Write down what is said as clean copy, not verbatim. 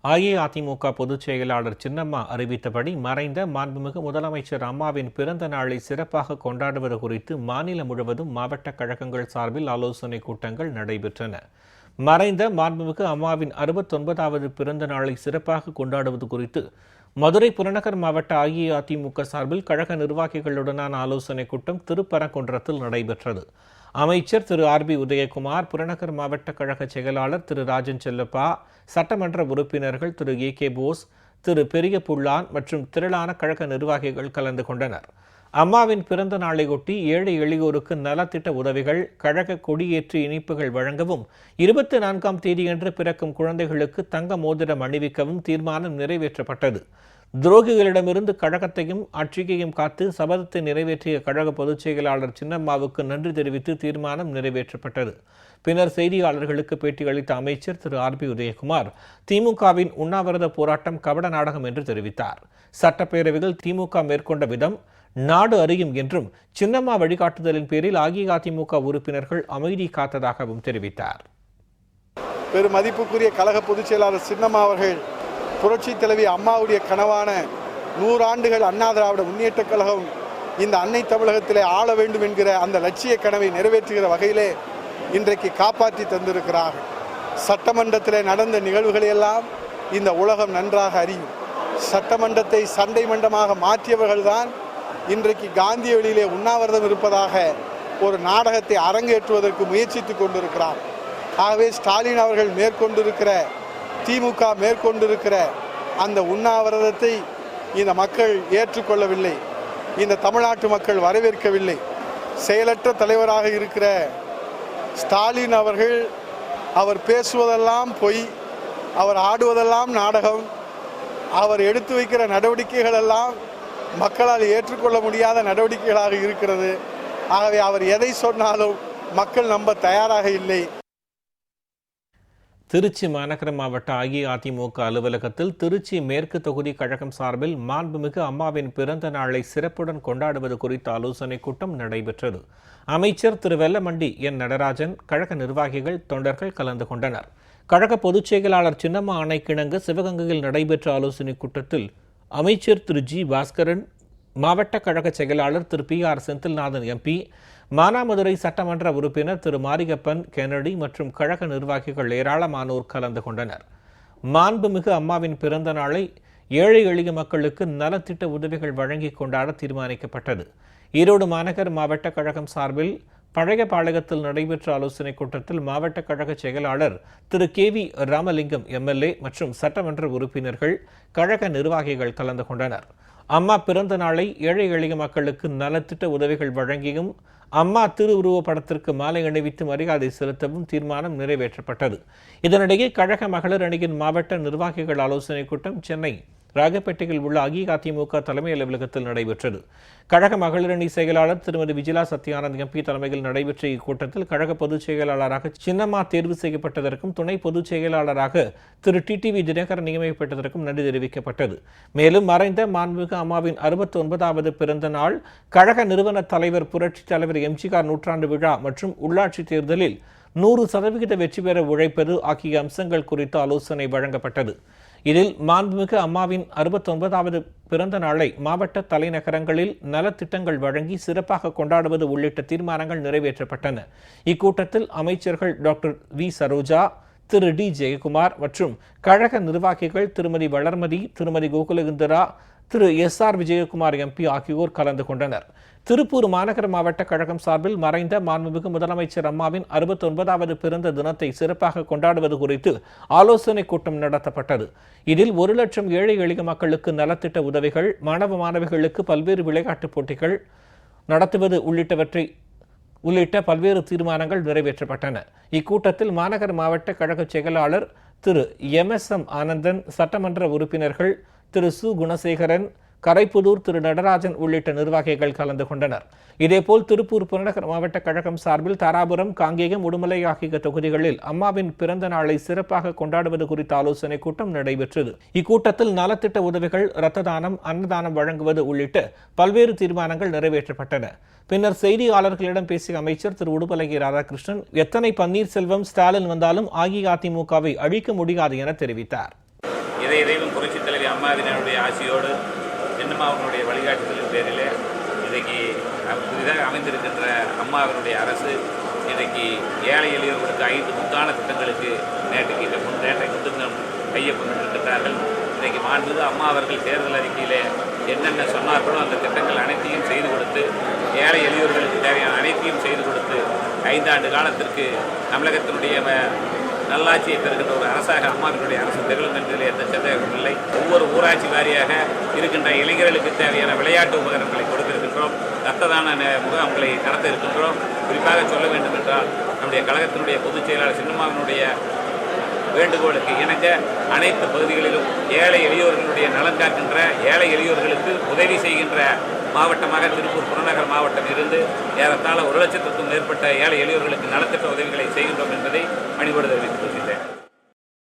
அஇஅதிமுக பொதுச் செயலாளர் சின்னம்மா அறிவித்தபடி மறைந்த மாண்புமிகு முதலமைச்சர் அம்மாவின் பிறந்த நாளை சிறப்பாக கொண்டாடுவது குறித்து மாநிலம் முழுவதும் மாவட்ட கழகங்கள் சார்பில் ஆலோசனைக் கூட்டங்கள் நடைபெற்றன. மறைந்த மாண்புமிகு அம்மாவின் 69வது பிறந்த நாளை சிறப்பாக கொண்டாடுவது குறித்து மதுரை புறநகர் மாவட்ட அஇஅதிமுக சார்பில் கழக நிர்வாகிகளுடனான ஆலோசனைக் கூட்டம் திருப்பரங்குன்றத்தில் நடைபெற்றது. அமைச்சர் திரு ஆர்.பி. உதயகுமார், புறநகர் மாவட்ட கழக செயலாளர் திரு ராஜன் செல்லப்பா, சட்டமன்ற உறுப்பினர்கள் திரு ஏ.கே. போஸ், திரு பெரிய புள்ளான் மற்றும் திரளான கழக நிர்வாகிகள் கலந்து கொண்டனர். அம்மாவின் பிறந்த நாளையொட்டி ஏழை எளியோருக்கு நலத்திட்ட உதவிகள், கழக கொடியேற்றி இனிப்புகள் வழங்கவும், 24ஆம் தேதியன்று பிறக்கும் குழந்தைகளுக்கு தங்க மோதிரம் அணிவிக்கவும் தீர்மானம் நிறைவேற்றப்பட்டது. துரோகிகளிடமிருந்து கழகத்தையும் ஆட்சியையும் காத்து சபதத்தை நிறைவேற்றிய கழக பொதுச் செயலாளர் சின்னம்மாவுக்கு நன்றி தெரிவித்து தீர்மானம் நிறைவேற்றப்பட்டது. பின்னர் செய்தியாளர்களுக்கு பேட்டியளித்த அமைச்சர் திரு ஆர்.பி. உதயகுமார், திமுகவின் உண்ணாவிரத போராட்டம் கபட நாடகம் என்று தெரிவித்தார். சட்டப்பேரவையில் திமுக மேற்கொண்ட விதம் நாடு அறியும் என்றும், சின்னம்மா வழிகாட்டுதலின் பேரில் அஇஅதிமுக உறுப்பினர்கள் அமைதி காத்ததாகவும் தெரிவித்தார். பெருமதிப்புக்குரிய கழக பொதுச் செயலாளர் சின்னம்மா அவர்கள் புரட்சி தலைவி அம்மாவுடைய கனவான 100 ஆண்டுகள் அண்ணா திராவிட முன்னேற்ற கழகம் இந்த அன்னை தமிழகத்திலே ஆள வேண்டும் என்கிற அந்த லட்சிய கனவை நிறைவேற்றுகிற வகையிலே இன்றைக்கு காப்பாற்றி தந்திருக்கிறார்கள். சட்டமன்றத்திலே நடந்த நிகழ்வுகளையெல்லாம் இந்த உலகம் நன்றாக அறியும். சட்டமன்றத்தை சண்டை மண்டமாக மாற்றியவர்கள்தான் இன்றைக்கு காந்திய வழியிலே உண்ணாவிரதம் இருப்பதாக ஒரு நாடகத்தை அரங்கேற்றுவதற்கு முயற்சித்து கொண்டிருக்கிறார். ஆகவே ஸ்டாலின் அவர்கள் மேற்கொண்டிருக்கிற, திமுக மேற்கொண்டிருக்கிற அந்த உண்ணாவிரதத்தை இந்த மக்கள் ஏற்றுக்கொள்ளவில்லை. இந்த தமிழ்நாட்டு மக்கள் வரவேற்கவில்லை. செயலற்ற தலைவராக இருக்கிற ஸ்டாலின் அவர்கள், அவர் பேசுவதெல்லாம் பொய், அவர் ஆடுவதெல்லாம் நாடகம், அவர் எடுத்து வைக்கிற நடவடிக்கைகள் எல்லாம் மக்களால் ஏற்றுக்கொள்ள முடியாத நடவடிக்கைகளாக இருக்கிறது. ஆகவே அவர் எதை சொன்னாலும் மக்கள் நம்ப தயாராக இல்லை. திருச்சி மாநகர மாவட்ட அஇஅதிமுக அலுவலகத்தில் திருச்சி மேற்கு தொகுதி கழகம் சார்பில் மாண்புமிகு அம்மாவின் பிறந்த நாளை சிறப்புடன் கொண்டாடுவது குறித்த ஆலோசனைக் கூட்டம் நடைபெற்றது. அமைச்சர் திரு வெல்லமண்டி என் நடராஜன், கழக நிர்வாகிகள், தொண்டர்கள் கலந்து கொண்டனர். கழக பொதுச் செயலாளர் சின்னம்மா ஆணைக்கிணங்க சிவகங்கையில் நடைபெற்ற ஆலோசனைக் கூட்டத்தில் அமைச்சர் திரு ஜி. பாஸ்கரன், மாவட்ட கழக செயலாளர் திரு பி.ஆர். செந்தில்நாதன் எம்பி, மானாமதுரை சட்டமன்ற உறுப்பினர் திரு மாரியப்பன் கென்னடி மற்றும் கழக நிர்வாகிகள் ஏராளமானோர் கலந்து கொண்டனர். மாண்புமிகு அம்மாவின் பிறந்த நாளை ஏழை எளிய மக்களுக்கு நலத்திட்ட உதவிகள் வழங்கி கொண்டாட தீர்மானிக்கப்பட்டது. ஈரோடு மாநகர் மாவட்ட கழகம் சார்பில் பழையபாளையத்தில் நடைபெற்ற ஆலோசனைக் கூட்டத்தில் மாவட்ட கழக செயலாளர் திரு கே.வி. ராமலிங்கம் எம்எல்ஏ மற்றும் சட்டமன்ற உறுப்பினர்கள், கழக நிர்வாகிகள் கலந்து கொண்டனர். அம்மா பிறந்த நாளை ஏழை எளிய மக்களுக்கு நலத்திட்ட உதவிகள் வழங்கியும், அம்மா திருவுருவ படத்திற்கு மாலை அணிவித்து மரியாதை செலுத்தவும் தீர்மானம் நிறைவேற்றப்பட்டது. இதனிடையே கழக மகளிர் அணியின் மாவட்ட நிர்வாகிகள் ஆலோசனைக் கூட்டம் சென்னை ராகப்பேட்டையில் உள்ள அஇஅதிமுக தலைமை அலுவலகத்தில் நடைபெற்றது. கழக மகளிர் அணி செயலாளர் திருமதி விஜிலா சத்யானந்த் எம்பி தலைமையில் நடைபெற்ற இக்கூட்டத்தில் கழக பொதுச் செயலாளராக சின்னம்மா தேர்வு செய்யப்பட்டதற்கும், துணை பொதுச் செயலாளராக திரு டிடிவி தினகரன் நியமிக்கப்பட்டதற்கும் நன்றி தெரிவிக்கப்பட்டது. மேலும் மறைந்த மாண்புமிகு அம்மாவின் 69வது பிறந்த நாள், கழக நிறுவன தலைவர் புரட்சி தலைவர் எம்ஜிஆர் நூற்றாண்டு விழா மற்றும் உள்ளாட்சி தேர்தலில் 100% வெற்றி பெற உழைப்பது ஆகிய அம்சங்கள் குறித்து ஆலோசனை வழங்கப்பட்டது. இதில் மாண்புமிகு அம்மாவின் 69வது பிறந்த நாளை மாவட்ட தலைநகரங்களில் நலத்திட்டங்கள் வழங்கி சிறப்பாக கொண்டாடுவது உள்ளிட்ட தீர்மானங்கள் நிறைவேற்றப்பட்டன. இக்கூட்டத்தில் அமைச்சர்கள் டாக்டர் வி. சரோஜா, திரு டி. ஜெயக்குமார் மற்றும் கழக நிர்வாகிகள் திருமதி வளர்மதி, திருமதி கோகுலகுந்தரா, திரு எஸ்.ஆர். விஜயகுமார் எம்பி ஆகியோர் கலந்து கொண்டனர். திருப்பூர் மாநகர மாவட்ட கழகம் சார்பில் மறைந்த மாண்புமிகு முதலமைச்சர் அம்மாவின் 69வது பிறந்த தினத்தை சிறப்பாக கொண்டாடுவது குறித்து ஆலோசனைக் கூட்டம் நடத்தப்பட்டது. இதில் 1 லட்சம் ஏழை எளிய மக்களுக்கு நலத்திட்ட உதவிகள், மாணவ மாணவிகளுக்கு பல்வேறு விளையாட்டுப் போட்டிகள் நடத்துவது உள்ளிட்ட பல்வேறு தீர்மானங்கள் நிறைவேற்றப்பட்டன. இக்கூட்டத்தில் மாநகர மாவட்ட கழக செயலாளர் திரு எம்.எஸ்.எம். ஆனந்தன், சட்டமன்ற உறுப்பினர்கள் திரு சு. குணசேகரன், கரைப்புதூர் திரு நடராஜன் உள்ளிட்ட நிர்வாகிகள் கலந்து கொண்டனர். இதேபோல் திருப்பூர் புறநகர் மாவட்ட கழகம் சார்பில் தாராபுரம், காங்கேயம், உடுமலை ஆகிய தொகுதிகளில் அம்மாவின் பிறந்த நாளை சிறப்பாக கொண்டாடுவது குறித்த ஆலோசனைக் கூட்டம் நடைபெற்றது. இக்கூட்டத்தில் நலத்திட்ட உதவிகள், இரத்த தானம், அன்னதானம் வழங்குவது உள்ளிட்ட பல்வேறு தீர்மானங்கள் நிறைவேற்றப்பட்டன. பின்னர் செய்தியாளர்களிடம் பேசிய அமைச்சர் திரு உடுமலை ராதாகிருஷ்ணன், எத்தனை பன்னீர்செல்வம், ஸ்டாலின் வந்தாலும் அஇஅதிமுகவை அழிக்க முடியாது என தெரிவித்தார். இதையும் புரட்சித் தலைவி அம்மாவினுடைய ஆட்சியோடு சின்னம்மாவனுடைய வழிகாட்டுதலின் பேரிலே இன்றைக்கு புதிதாக அமைந்திருக்கின்ற அம்மாவினுடைய அரசு இன்றைக்கு ஏழை எளியவர்களுக்கு 5 முத்தான திட்டங்களுக்கு நேற்றைக்கு முன்தினம் கையொப்பமிட்டிருக்கிறார்கள். இன்றைக்கு மாண்புமிகு அம்மா அவர்கள் தேர்தல் அறிக்கையிலே என்னென்ன சொன்னார்களோ அந்த திட்டங்கள் அனைத்தையும் செய்து கொடுத்து ஏழை எளியவர்களுக்கு தேவையான அனைத்தையும் செய்து கொடுத்து 5 ஆண்டு காலத்திற்கு தமிழகத்தினுடைய நல்லாட்சியை பெறுகின்ற ஒரு அரசாக அம்மாவினுடைய அரசு திகழும் என்பதில் எந்த சந்தேகமும் இல்லை. ஒவ்வொரு ஊராட்சி வாரியாக இருக்கின்ற இளைஞர்களுக்கு தேவையான விளையாட்டு உபகரணங்களை கொடுத்திருக்கின்றோம். இரத்த தான முகாம்களை நடத்த இருக்கின்றோம். குறிப்பாக சொல்ல வேண்டும் என்றால் நம்முடைய கழகத்தினுடைய பொதுச் செயலாளர் சின்னம்மாவினுடைய வேண்டுகோளுக்கு இணங்க அனைத்து பகுதிகளிலும் ஏழை எளியோர்களுடைய நலன் காக்கின்ற ஏழை எளியோர்களுக்கு உதவி செய்கின்ற மாவட்டமாக திருப்பூர் புறநகர் மாவட்டம் இருந்து ஏறத்தாழ 1 லட்சத்திற்கும் மேற்பட்ட ஏழை எளியோர்களுக்கு நலத்திட்ட உதவிகளை செய்கின்றோம் என்பதை பணிவோடு தெரிவித்துக் கொள்கின்றேன்.